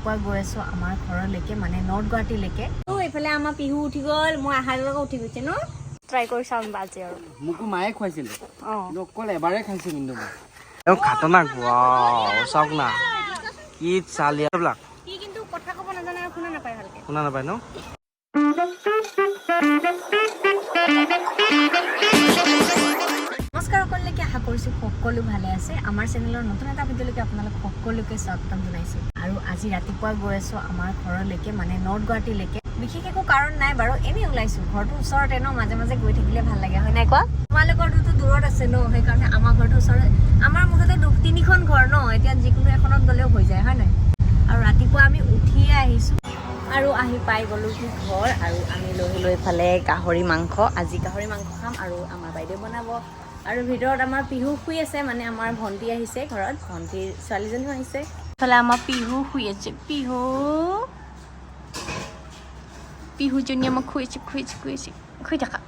ৰাতিপুৱা গৈ আছো আমাৰ ঘৰলৈকে মানে নৰ্থ গুৱাহাটীলৈকে। এইফালে আমাৰ পিহু উঠি গ'ল, মই আহাৰ লগত উঠি গৈছে ন। ট্ৰাই কৰি চাম বাজে আৰু মোকো মায়ে খুৱাইছিল অকল এবাৰে খাইছো কিন্তু মই খাতৰনাক চাওক না কি চাল এইবিলাক কি কিন্তু কথা ক'ব নাজানে আৰু শুনা নাপায় ভালকে। শুনা নাপায় ন। নমস্কাৰ সকলোকে, আশা কৰিছোঁ সকলো ভালে আছে। আমাৰ চেনেলৰ নতুন এটা ভিডিঅ'লৈকে আপোনালোক সকলোকে স্বাগতম জনাইছোঁ। আৰু আজি ৰাতিপুৱা গৈ আছোঁ আমাৰ ঘৰলৈকে মানে নৰ্থ গুৱাহাটীলৈকে। বিশেষ একো কাৰণ নাই বাৰু, এনেই ওলাইছোঁ। ঘৰটোৰ ওচৰতে ন, মাজে মাজে গৈ থাকিলে ভাল লাগে, হয় নাই কোৱা? তোমালোকৰটোতো দূৰত আছে ন, সেইকাৰণে আমাৰ ঘৰটোৰ ওচৰতে। আমাৰ মুঠতে 2-3খন ঘৰ ন, এতিয়া যিকোনো এখনত গ'লেও হৈ যায়, হয় নাই? আৰু ৰাতিপুৱা আমি উঠিয়ে আহিছোঁ আৰু আহি পাই গ'লো কি ঘৰ। আৰু আমি লৈ ফালে গাহৰি মাংস, আজি গাহৰি মাংস খাম আৰু আমাৰ বাইদেউ বনাব। আৰু ভিতৰত আমাৰ পিহু শুই আছে, মানে আমাৰ ভণ্টি আহিছে ঘৰত, ভণ্টিৰ ছোৱালীজনীও আহিছে। ইফালে আমাৰ পিহু শুই আছে, পিহুজনী আমাক শুই থাকা।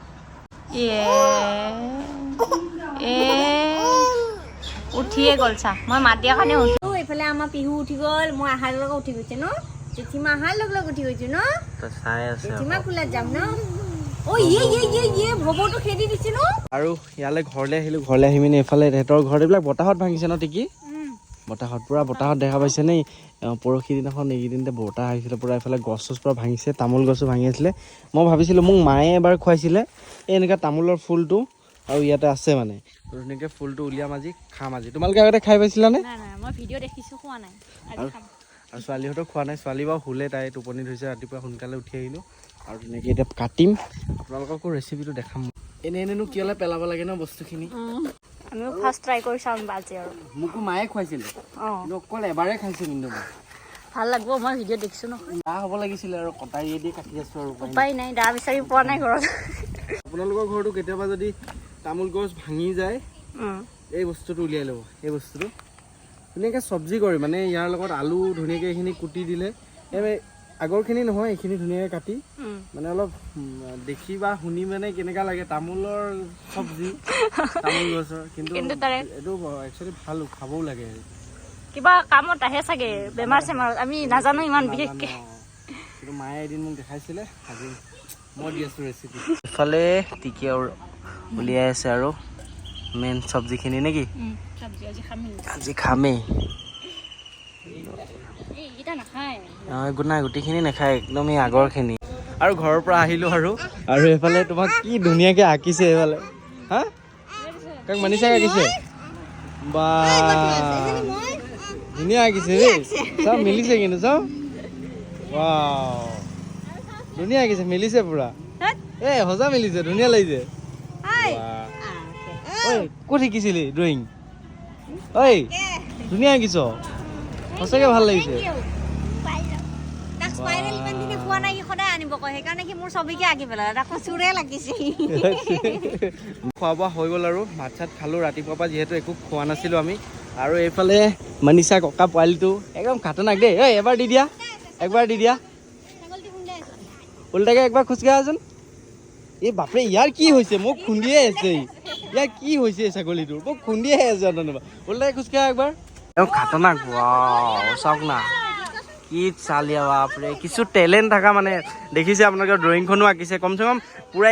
উঠিয়ে গ'ল চা, মই মাত দিয়াৰ কাৰণে উঠি। এইফালে আমাৰ পিহু উঠি গ'ল, মই আহাৰ লগত উঠি গৈছে ন। জেঠিমা আহাৰ লগ উঠি গৈছো ন, জেঠিমা কোলাত যাম ন। ভবটো খেদি দিছে ন। আৰু ইয়ালৈ ঘৰলৈ আহিলো, ঘৰলৈ আহি পিনে এইফালে তেহেঁতৰ ঘৰত এইবিলাক বতাহত ভাঙিছে ন টিকি, বতাহত পুৰা বতাহত দেখা পাইছে নে। পৰহি দিনাখন এইকেইদিনতে বতাহ আহিছিলে পুৰা, এইফালে গছ চছ পুৰা ভাঙিছে, তামোল গছো ভাঙি আছিলে। মই ভাবিছিলোঁ মোক মায়ে এবাৰ খুৱাইছিলে এই এনেকুৱা তামোলৰ ফুলটো, আৰু ইয়াতে আছে মানে ধুনীয়াকৈ ফুলটো উলিয়াম আজি, খাম আজি। তোমালোকে আগতে খাই পাইছিলানে? মই ভিডিঅ' দেখিছোঁ, খোৱা নাই। আৰু ছোৱালীহঁতক খোৱা নাই, ছোৱালী বাৰু শুলে, তাই টোপনি ধৰিছে, ৰাতিপুৱা সোনকালে উঠি আহিলোঁ। আৰু ধুনীয়াকৈ এতিয়া কাটিম, আপোনালোককো ৰেচিপিটো দেখাম। এনেনো কিয়লে পেলাব লাগে ন বস্তুখিনি। আমিও ফাৰ্ষ্ট ট্ৰাই কৰি চাম বাজে আৰু মোকো মায়ে খুৱাইছিল অকল এবাৰে খাইছো কিন্তু ভাল লাগিব। মই ভিডিঅ' দেখিছোঁ নহয়, দা হ'ব লাগিছিলে আৰু কটাৰীয়ে দি কাটি আছো আৰু উপায় নাই, দা বিচাৰি পোৱা নাই ঘৰত। আপোনালোকৰ ঘৰতো কেতিয়াবা যদি তামোল গছ ভাঙি যায়, এই বস্তুটো উলিয়াই ল'ব। এই বস্তুটো ধুনীয়াকৈ চব্জি কৰি, মানে ইয়াৰ লগত আলু ধুনীয়াকৈ এইখিনি কুটি দিলে, এই আগৰখিনি নহয় এইখিনি ধুনীয়াকৈ কাটি, মানে অলপ দেখি বা শুনি মানে কেনেকুৱা লাগে তামোলৰ চব্জি, তামোল গছৰ। কিন্তু এইটো একচুৱেলি ভাল, খাবও লাগে। কিবা কামত আহে চাগে, বেমাৰ চেমাৰত, আমি নাজানো ইমান বিশেষকৈ। কিন্তু মায়ে এদিন মোক দেখাইছিলে, আজি মই দি আছোঁ ৰেচিপি। ইফালে টিকি উলিয়াই আছে আৰু মেইন চব্জিখিনি নেকি, আজি খামেই। একো নাই, গোটেইখিনি নাখায়, একদমেই আগৰখিনি। আৰু ঘৰৰ পৰা আহিলোঁ আৰু এইফালে তোমাক কি ধুনীয়াকৈ আঁকিছে এইফালে। হা কাক মানিছা আঁকিছে বা, ধুনীয়া আঁকিছে দেই, চব মিলিছে কিন্তু চব। ৱাও, ধুনীয়া আঁকিছে, মিলিছে পুৰা। সঁচা মিলিছে, ধুনীয়া লাগিছে। ঐ ক'ত শিকিছিলি ড্ৰয়িং? ঐ ধুনীয়া আঁকিছ, সঁচাকৈ ভাল লাগিছে। খোৱা বোৱা হৈ গ'ল আৰু ভাত চাত খালোঁ ৰাতিপুৱাৰ পৰা, যিহেতু একো খোৱা নাছিলোঁ আমি। আৰু এইফালে মানিছা ককা পোৱালিটো একদম খাতৰনাক দেই। এবাৰ দি দিয়া, একবাৰ দি দিয়া, উল্টাকে একবাৰ খোজকাঢ়াচোন। এই বাপৰে, ইয়াৰ কি হৈছে? মোক খুন্দিয়ে আছে, ইয়াৰ কি হৈছে ছাগলীটোৰ? মোক খুন্দিয়ে আছে, উল্টাকে খোজকাঢ়া একবাৰ। একদম খাতৰনাক, চাওক না কি চালিয়া বাপৰে। কিছু টেলেণ্ট থকা মানে দেখিছে আপোনালোকে, ড্ৰয়িংখনো আঁকিছে, কমচে কম পূৰা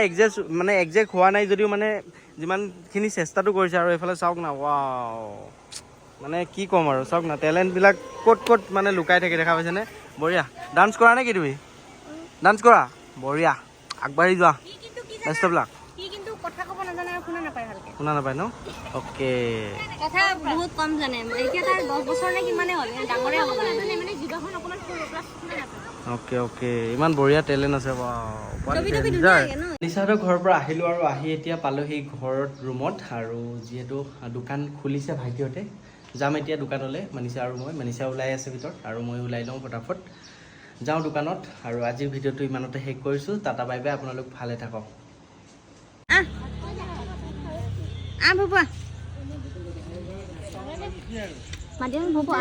একজেক্ট হোৱা নাই যদিও মানে যিমানখিনি চেষ্টাটো কৰিছে। আৰু এইফালে চাওক না, ৱাও, মানে কি ক'ম আৰু, চাওক না টেলেণ্টবিলাক ক'ত মানে লুকাই থাকে, দেখা পাইছেনে? বঢ়িয়া। ডান্স কৰা নে কি তুমি? ডান্স কৰা, বঢ়িয়া, আগবাঢ়ি যোৱা। বেষ্টবিলাক শুনা নাপায় ন। অ'কে, কথা বহুত কম জানে, এতিয়া তাৰ 10 বছৰ নে কিমানে হ'ল, ডাঙৰে হ'ব জানে, মানে জিভাখন অকণমান সৰু, প্লাছ শুনা নাপায়। অ'কে, ইমান বঢ়িয়া টেলেণ্ট আছে। নিচাহঁতৰ ঘৰৰ পৰা আহিলোঁ আৰু আহি এতিয়া পালোহি ঘৰত, ৰুমত। আৰু যিহেতু দোকান খুলিছে ভাইটিহঁতে, যাম এতিয়া দোকানলৈ, মানিছা আৰু মই। মানিছা ওলাই আছে ভিতৰত, আৰু মই ওলাই লওঁ ফটাফট, যাওঁ দোকানত। আৰু আজিৰ ভিডিঅ'টো ইমানতে শেষ কৰিছোঁ। টাটা বাই বাই, আপোনালোক ভালে থাকক। ভুপুৱা মাতিম, ভুপুৱা